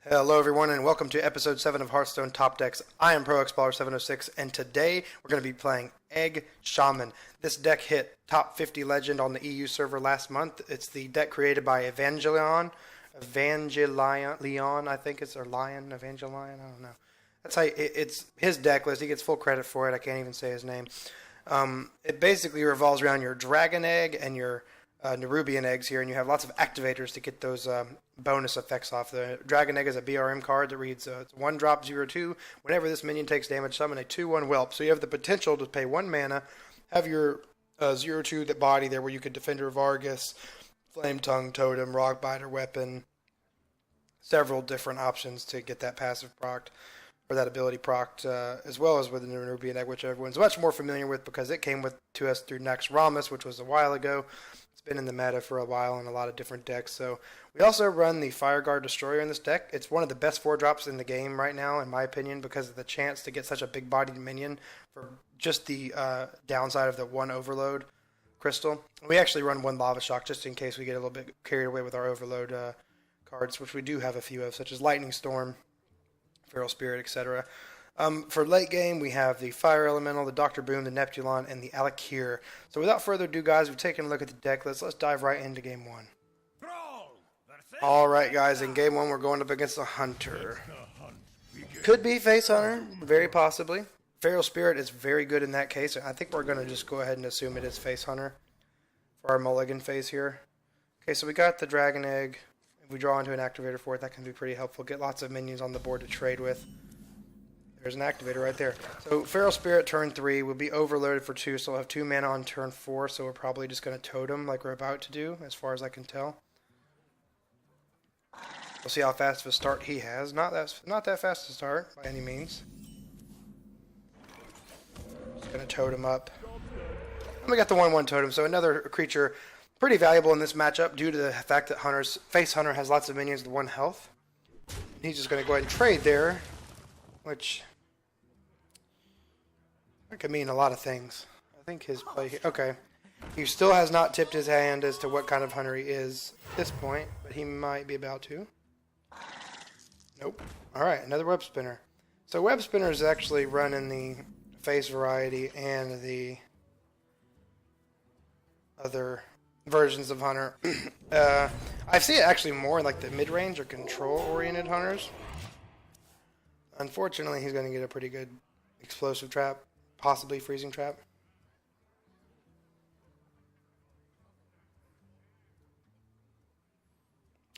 Hello everyone and welcome to episode 7 of Hearthstone Top Decks. I am Pro Explorer 706 and today we're going to be playing Egg Shaman. This deck hit top 50 legend on the EU server last month. It's the deck created by Evangelion, I think it's, or Evangelion, I don't know. That's how it's his deck list. He gets full credit for it. I can't even say his name. It basically revolves around your dragon egg and your Nerubian eggs here, and you have lots of activators to get those bonus effects off. The Dragon Egg is a BRM card that reads, it's 1 drop 0/2. Whenever this minion takes damage, summon a 2/1 whelp. So you have the potential to pay 1 mana, have your 0/2 that body there where you could Defender of Argus, Flame Tongue, Totem, Rockbiter, Weapon, several different options to get that passive procced, or that ability procced, as well as with the Nerubian Egg, which everyone's much more familiar with because it came to us through Naxxramas, which was a while ago. It's been in the meta for a while in a lot of different decks. So we also run the Fireguard Destroyer in this deck. It's one of the best 4-drops in the game right now, in my opinion, because of the chance to get such a big-bodied minion for just the downside of the 1 Overload crystal. We actually run 1 Lava Shock just in case we get a little bit carried away with our Overload cards, which we do have a few of, such as Lightning Storm, Feral Spirit, etc. For late game, we have the Fire Elemental, the Dr. Boom, the Neptulon, and the Alakir. So without further ado, guys, we've taken a look at the deck list. Let's dive right into game 1. Alright, guys, in game 1, we're going up against a Hunter. Could be Face Hunter, very possibly. Feral Spirit is very good in that case. I think we're going to just go ahead and assume it is Face Hunter for our mulligan phase here. Okay, so we got the Dragon Egg. If we draw into an activator for it, that can be pretty helpful. Get lots of minions on the board to trade with. There's an activator right there. So Feral Spirit turn 3 will be overloaded for 2, so we'll have 2 mana on turn 4, so we're probably just going to totem like we're about to do, as far as I can tell. We'll see how fast of a start he has. Not that fast to start, by any means. Just going to totem up. And we got the 1/1 totem, so another creature pretty valuable in this matchup due to the fact that Face Hunter has lots of minions with 1 health. He's just going to go ahead and trade there, which that could mean a lot of things. I think his play here. Okay. He still has not tipped his hand as to what kind of hunter he is at this point, but he might be about to. Nope. Alright, another Web Spinner. So Web Spinners actually run in the face variety and the other versions of hunter. I see it actually more in like the mid-range or control-oriented hunters. Unfortunately, he's going to get a pretty good explosive trap, possibly freezing trap.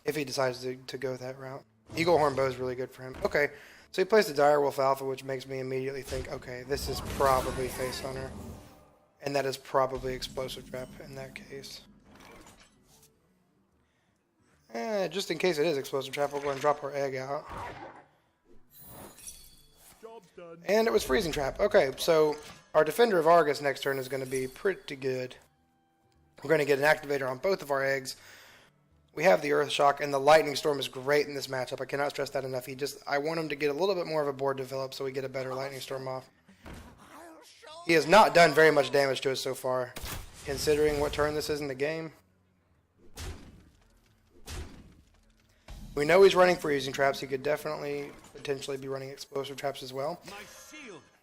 If he decides to go that route. Eagle Horn Bow is really good for him. Okay, so he plays the Direwolf Alpha, which makes me immediately think, okay, this is probably Face Hunter. And that is probably explosive trap in that case. Just in case it is explosive trap, we'll go and drop our egg out. And it was freezing trap. Okay, so our Defender of Argus next turn is going to be pretty good. We're going to get an activator on both of our eggs. We have the Earth Shock, and the Lightning Storm is great in this matchup. I cannot stress that enough. I want him to get a little bit more of a board developed so we get a better Lightning Storm off. He has not done very much damage to us so far, considering what turn this is in the game. We know he's running freezing traps. He could definitely potentially be running explosive traps as well.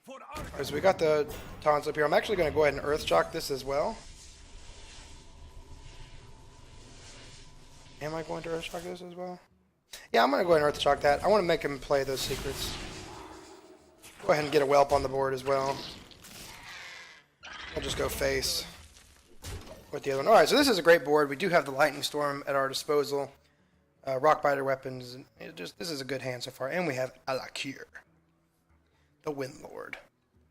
Alright, so we got the taunts up here. I'm actually going to go ahead and Earth Shock this as well. Am I going to Earth Shock this as well? Yeah, I'm going to go ahead and Earth Shock that. I want to make him play those secrets. Go ahead and get a whelp on the board as well. I'll just go face with the other one. Alright, so this is a great board. We do have the Lightning Storm at our disposal. Rockbiter weapons. This is a good hand so far. And we have Alakir, the Windlord.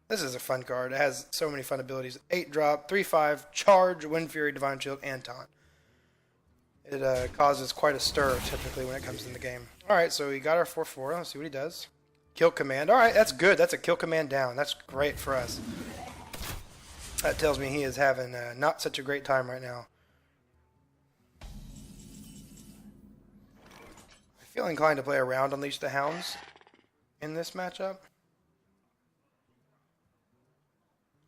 This is a fun card. It has so many fun abilities. 8-drop, 3/5, charge, Wind Fury, Divine Shield, and taunt. It causes quite a stir typically when it comes in the game. Alright, so we got our 4/4. Let's see what he does. Kill command. Alright, that's good. That's a kill command down. That's great for us. That tells me he is having not such a great time right now. I feel inclined to play around Unleash the Hounds in this matchup.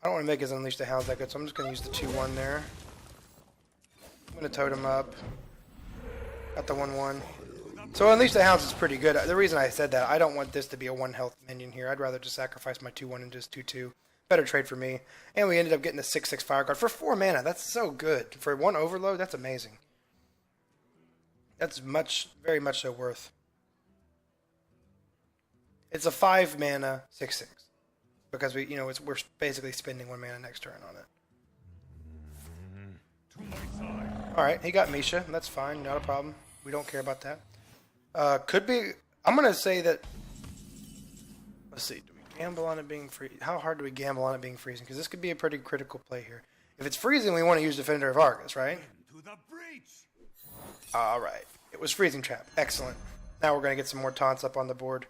I don't want to make his Unleash the Hounds that good, so I'm just going to use the 2/1 there. I'm going to totem up. Got the 1/1. So Unleash the Hounds is pretty good. The reason I said that, I don't want this to be a 1 health minion here. I'd rather just sacrifice my 2-1 and just 2-2. Better trade for me. And we ended up getting a 6-6 fire card for 4 mana. That's so good. For 1 overload, that's amazing. That's very much so worth. It's a 5 mana 6-6. Because we're basically spending 1 mana next turn on it. Alright, he got Misha. That's fine, not a problem. We don't care about that. Could be... I'm going to say that... Let's see. Do we gamble on it being freezing? How hard do we gamble on it being freezing? Because this could be a pretty critical play here. If it's freezing, we want to use Defender of Argus, right? Alright. It was Freezing Trap. Excellent. Now we're going to get some more taunts up on the board.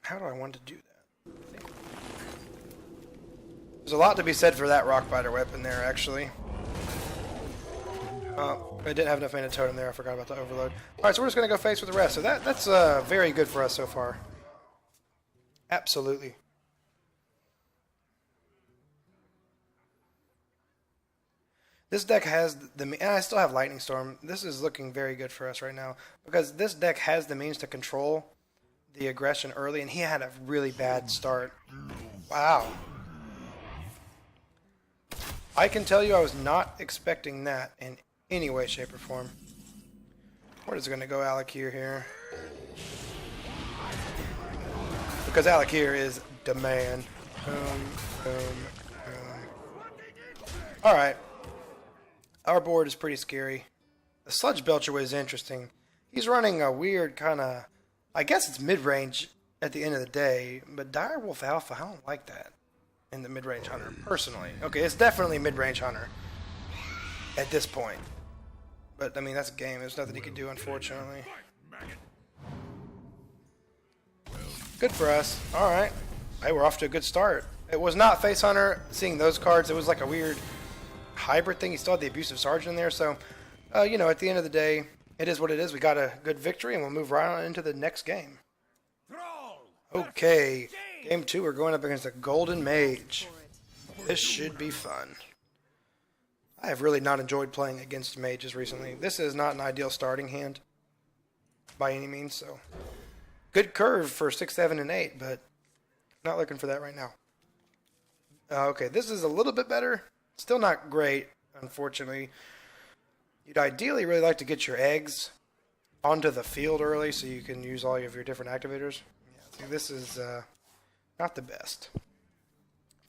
How do I want to do that? There's a lot to be said for that Rockbiter weapon there, actually. I didn't have enough mana totem there. I forgot about the overload. Alright, so we're just going to go face with the rest. So that's very good for us so far. Absolutely. This deck has and I still have Lightning Storm. This is looking very good for us right now. Because this deck has the means to control the aggression early, and he had a really bad start. Wow. I can tell you I was not expecting that in any way, shape, or form. Where is it going to go, Alakir here? Because Alakir is the man. Boom, boom, boom. Alright. Our board is pretty scary. The Sludge Belcher was interesting. He's running a weird kind of... I guess it's mid-range at the end of the day, but Direwolf Alpha, I don't like that in the mid-range hunter, personally. Okay, it's definitely mid-range hunter at this point. But, I mean, that's a game. There's nothing he can do, unfortunately. Good for us. Alright. Hey, we're off to a good start. It was not Face Hunter. Seeing those cards, it was like a weird hybrid thing. He still had the Abusive Sergeant in there, so, at the end of the day, it is what it is. We got a good victory, and we'll move right on into the next game. Okay, game 2, we're going up against a Golden Mage. This should be fun. I have really not enjoyed playing against mages recently. This is not an ideal starting hand by any means, so good curve for 6, 7, and 8, but not looking for that right now. Okay, this is a little bit better. Still not great, unfortunately. You'd ideally really like to get your eggs onto the field early so you can use all of your different activators. Yeah, see, this is not the best.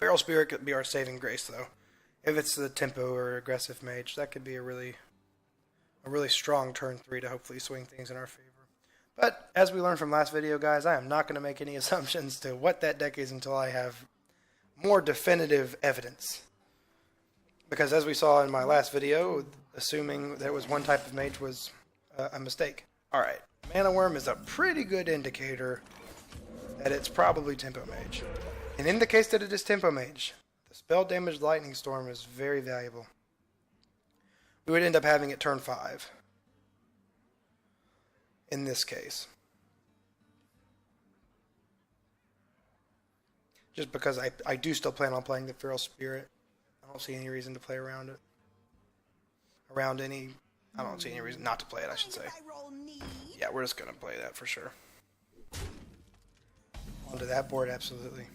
Feral Spirit could be our saving grace, though. If it's the tempo or aggressive mage, that could be a really strong turn 3 to hopefully swing things in our favor. But as we learned from last video, guys, I am not going to make any assumptions to what that deck is until I have more definitive evidence. Because as we saw in my last video, assuming there was one type of mage was a mistake. Alright, Mana Worm is a pretty good indicator that it's probably Tempo Mage. And in the case that it is Tempo Mage, the spell damage Lightning Storm is very valuable. We would end up having it turn 5. In this case. Just because I do still plan on playing the Feral Spirit. I don't see any reason to play around it. I don't see any reason not to play it, I should say. Yeah, we're just going to play that for sure. Onto that board, absolutely.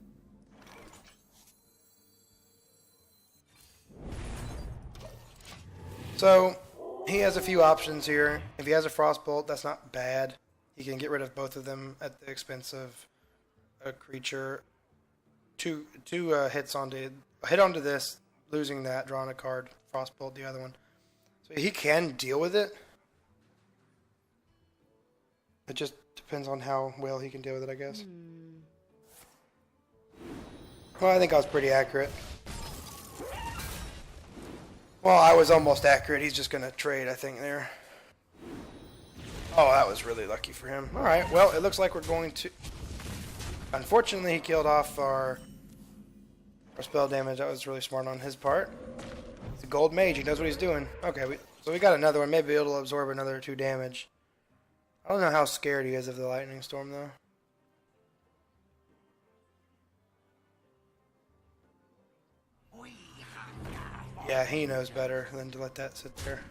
So, he has a few options here. If he has a Frostbolt, that's not bad. He can get rid of both of them at the expense of a creature. Two hits onto this, losing that, drawing a card, Frostbolt the other one. So he can deal with it. It just depends on how well he can deal with it, I guess. Well, I think I was pretty accurate. Well, I was almost accurate. He's just going to trade, I think, there. Oh, that was really lucky for him. Alright, well, it looks like we're going to... Unfortunately, he killed off our spell damage. That was really smart on his part. He's a gold mage. He knows what he's doing. Okay, so we got another one. Maybe it'll absorb another 2 damage. I don't know how scared he is of the lightning storm, though. Yeah, he knows better than to let that sit there.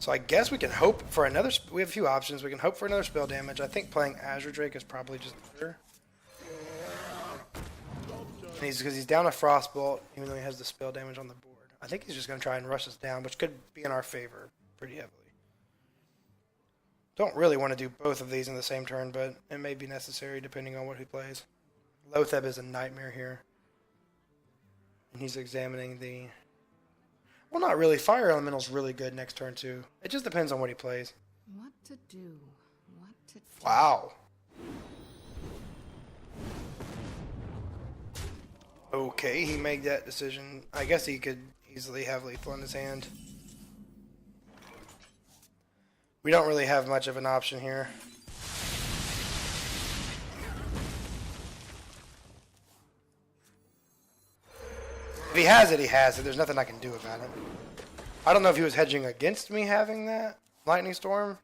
So I guess we can hope for another... We have a few options. We can hope for another spell damage. I think playing Azure Drake is probably just better. Because he's down a Frostbolt, even though he has the spell damage on the board. I think he's just going to try and rush us down, which could be in our favor pretty heavily. Don't really want to do both of these in the same turn, but it may be necessary depending on what he plays. Lotheb is a nightmare here. And he's examining the... Well, not really. Fire Elemental's really good next turn, too. It just depends on what he plays. What to do? What to do? Wow. Okay, he made that decision. I guess he could easily have lethal in his hand. We don't really have much of an option here. If he has it, he has it. There's nothing I can do about it. I don't know if he was hedging against me having that Lightning Storm.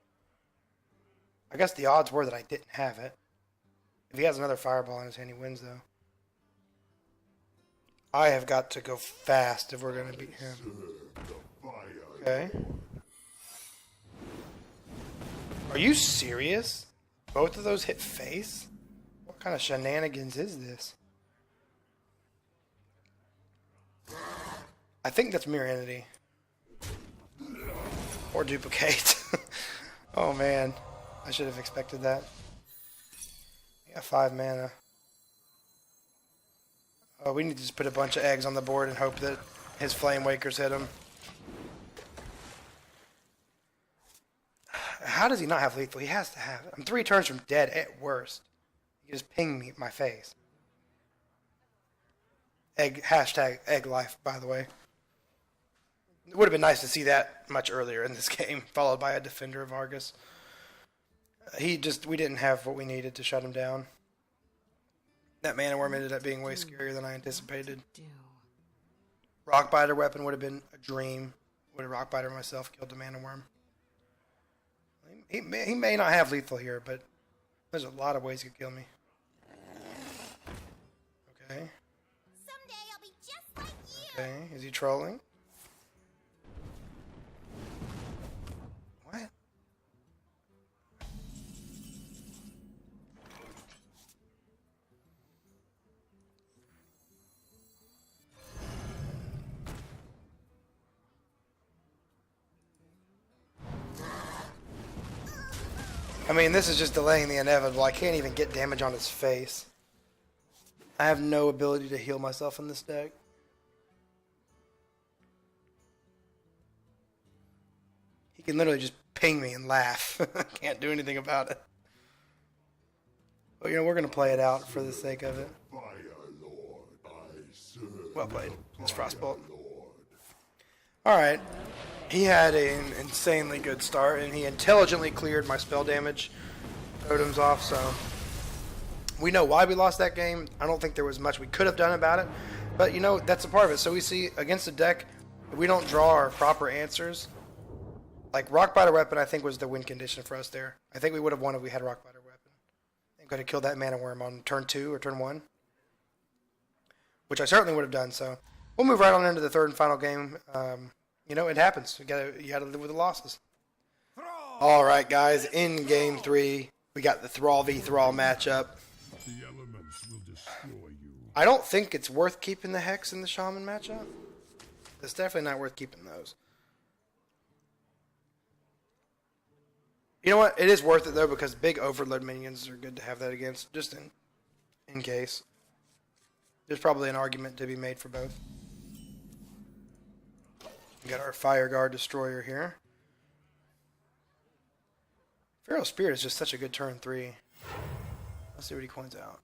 I guess the odds were that I didn't have it. If he has another Fireball in his hand, he wins, though. I have got to go fast if we're going to beat him. Okay. Are you serious? Both of those hit face? What kind of shenanigans is this? I think that's Mirror Entity. Or Duplicate. Oh man. I should have expected that. He got 5 mana. Oh, we need to just put a bunch of eggs on the board and hope that his Flame Wakers hit him. How does he not have lethal? He has to have it. I'm 3 turns from dead at worst. He just pinged me in my face. Egg, hashtag egg life, by the way. It would have been nice to see that much earlier in this game, followed by a Defender of Argus. We didn't have what we needed to shut him down. That Mana Worm ended up being way scarier than I anticipated. Rockbiter weapon would have been a dream. Would have Rockbiter myself killed the Mana Worm. He may not have lethal here, but there's a lot of ways he could kill me. Okay. Someday I'll be just like you. Okay, is he trolling? What? I mean, this is just delaying the inevitable. I can't even get damage on his face. I have no ability to heal myself in this deck. He can literally just ping me and laugh. I can't do anything about it. But, we're going to play it out for the sake of it. Well played. It's Frostbolt. Alright. He had an insanely good start, and he intelligently cleared my spell damage totems off, so we know why we lost that game. I don't think there was much we could have done about it, but that's a part of it. So we see against a deck, if we don't draw our proper answers, like Rockbiter Weapon I think was the win condition for us there. I think we would have won if we had Rockbiter Weapon. And could have killed that Mana Worm on turn 2 or turn 1, which I certainly would have done, so we'll move right on into the third and final game. It happens. You gotta live with the losses. All right, guys. In game 3, we got the Thrall v Thrall matchup. The elements will destroy you. I don't think it's worth keeping the Hex in the Shaman matchup. It's definitely not worth keeping those. You know what? It is worth it though because big Overload minions are good to have that against, just in case. There's probably an argument to be made for both. We got our Fire Guard Destroyer here. Feral Spirit is just such a good turn 3. Let's see what he coins out.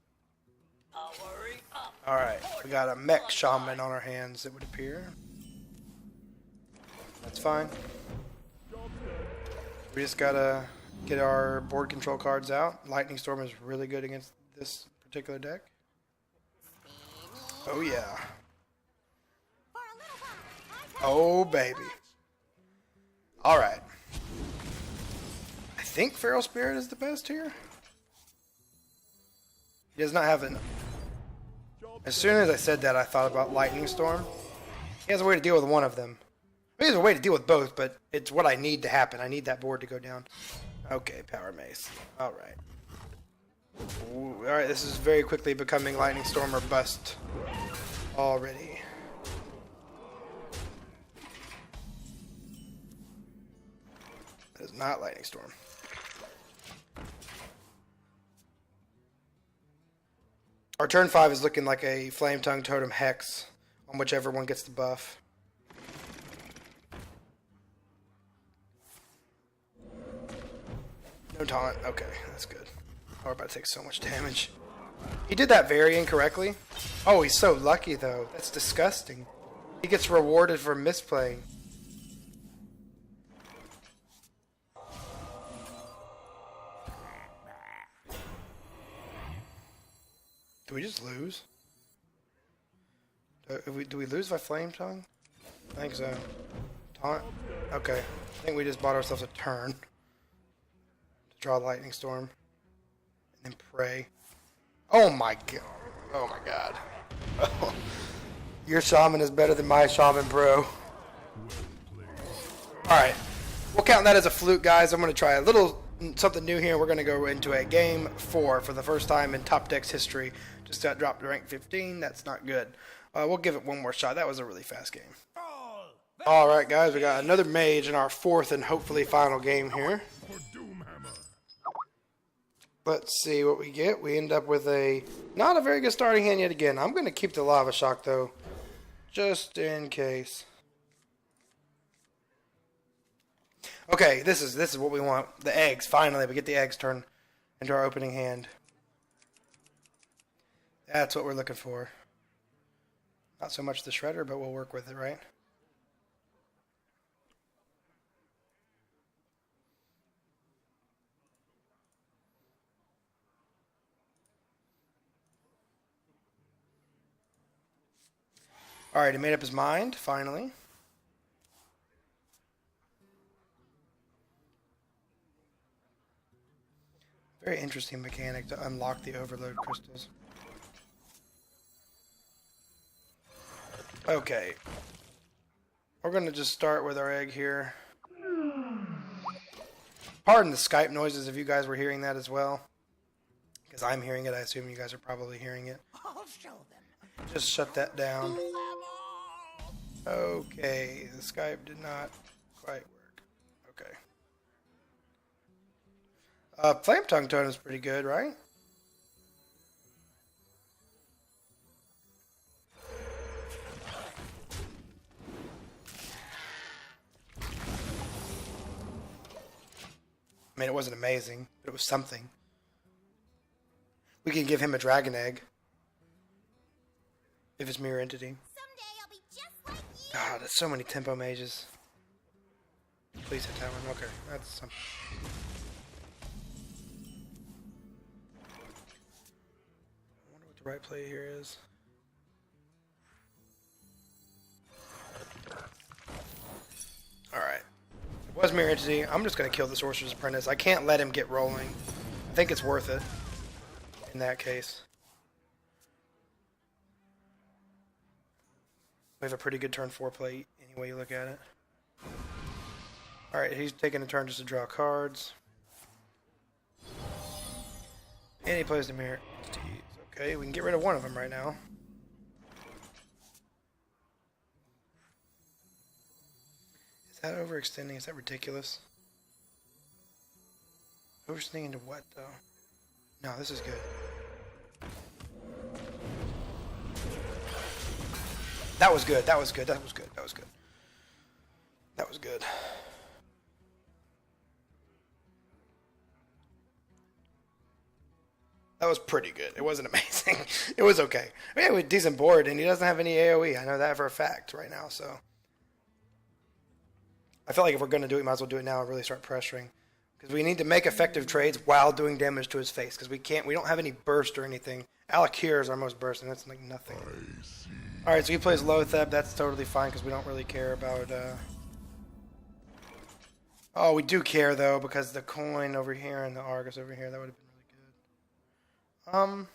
Alright, we got a Mech Shaman on our hands, it would appear. That's fine. We just gotta get our board control cards out. Lightning Storm is really good against this particular deck. Oh yeah. Oh, baby. Alright. I think Feral Spirit is the best here. He does not have an... As soon as I said that, I thought about Lightning Storm. He has a way to deal with one of them. There's a way to deal with both, but it's what I need to happen. I need that board to go down. Okay, Power Mace. Alright. Alright, this is very quickly becoming Lightning Storm or Bust already. That is not Lightning Storm. Our turn 5 is looking like a Flame Tongue Totem Hex on whichever one gets the buff. No taunt. Okay, that's good. Oh, we're about to take so much damage. He did that very incorrectly. Oh, he's so lucky, though. That's disgusting. He gets rewarded for misplaying. Do we just lose? Do we lose by Flame Tongue? I think so. Taunt? Okay. I think we just bought ourselves a turn. To draw Lightning Storm. And then pray. Oh my god. Oh my god. Oh. Your Shaman is better than my Shaman, bro. Alright. We'll count that as a fluke, guys. I'm going to try a little something new here. We're going to go into a game 4 for the first time in Top Deck's history. Just got dropped to rank 15. That's not good. We'll give it one more shot. That was a really fast game. Alright, guys. We got another Mage in our 4th and hopefully final game here. Let's see what we get. We end up with not a very good starting hand yet again. I'm going to keep the Lava Shock, though. Just in case. Okay, this is what we want. The eggs. Finally, we get the eggs turned into our opening hand. That's what we're looking for. Not so much the Shredder, but we'll work with it, right? Alright, he made up his mind, finally. Very interesting mechanic to unlock the overload crystals. Okay. We're going to just start with our egg here. Pardon the Skype noises if you guys were hearing that as well. Because I'm hearing it, I assume you guys are probably hearing it. I'll show them. Just shut that down. Okay, the Skype did not quite work. Okay. Flame Tongue Totem is pretty good, right? I mean, it wasn't amazing, but it was something. We can give him a Dragon Egg. If it's Mirror Entity. Someday I'll be just like you. God, there's so many Tempo Mages. Please hit that one. Okay, that's something. I wonder what the right play here is. Alright. It was Mirror Entity. I'm just going to kill the Sorcerer's Apprentice. I can't let him get rolling. I think it's worth it. In that case. We have a pretty good turn 4 play, any way you look at it. Alright, he's taking a turn just to draw cards. And he plays the Mirror. Okay, we can get rid of one of them right now. Is that overextending? Is that ridiculous? Overextending into what, though? No, this is good. That was good. That was good. That was good. That was good. That was good. That was pretty good. It wasn't amazing. It was okay. I mean, it was a decent board, and he doesn't have any AoE. I know that for a fact right now, so. I feel like if we're going to do it, we might as well do it now and really start pressuring. Because we need to make effective trades while doing damage to his face. Because we don't have any burst or anything. Alakir is our most burst, and that's like nothing. Alright, so he plays Lotheb. That's totally fine because we don't really care about... Oh, we do care, though, because the coin over here and the Argus over here, that would have been really good.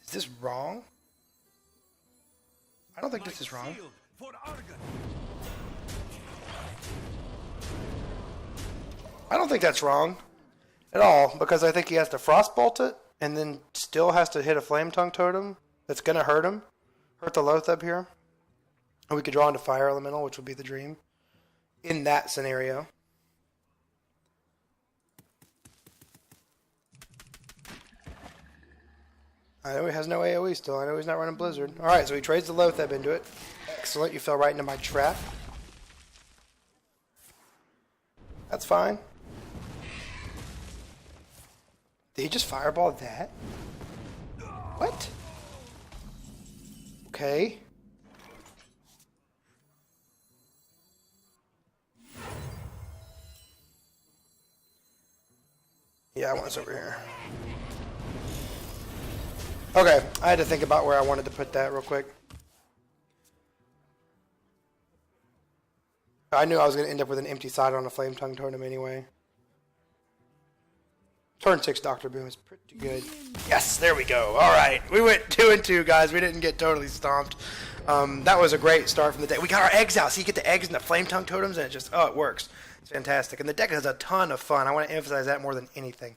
Is this wrong? I I don't think this is wrong. I don't think that's wrong at all, because I think he has to frostbolt it and then still has to hit a flame tongue totem that's going to hurt him. Hurt the Loatheb here. And we could draw into Fire Elemental, which would be the dream in that scenario. I know he has no AoE still. I know he's not running Blizzard. Alright, so he trades the Loatheb into it. Excellent, you fell right into my trap. That's fine. Did he just fireball that? What? Okay. Yeah, I want this over here. Okay, I had to think about where I wanted to put that real quick. I knew I was going to end up with an empty side on a Flame Tongue Totem anyway. Turn 6 Dr. Boom is pretty good. Yes, there we go. Alright, we went 2 and 2, guys. We didn't get totally stomped. That was a great start from the deck. We got our eggs out. So you get the eggs and the Flame Tongue Totems, and it just, it works. It's fantastic. And the deck has a ton of fun. I want to emphasize that more than anything.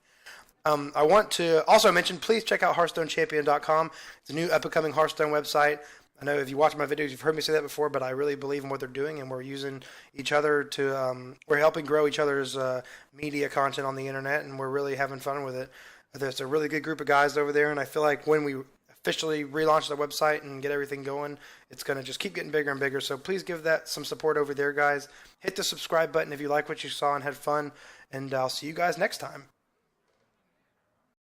I want to also mention, please check out HearthstoneChampion.com. It's a new up-and-coming Hearthstone website. I know if you watch my videos, you've heard me say that before, but I really believe in what they're doing, and we're using each other to, we're helping grow each other's media content on the internet, and we're really having fun with it. There's a really good group of guys over there, and I feel like when we officially relaunch the website and get everything going, it's going to just keep getting bigger and bigger. So please give that some support over there, guys. Hit the subscribe button if you like what you saw and had fun, and I'll see you guys next time.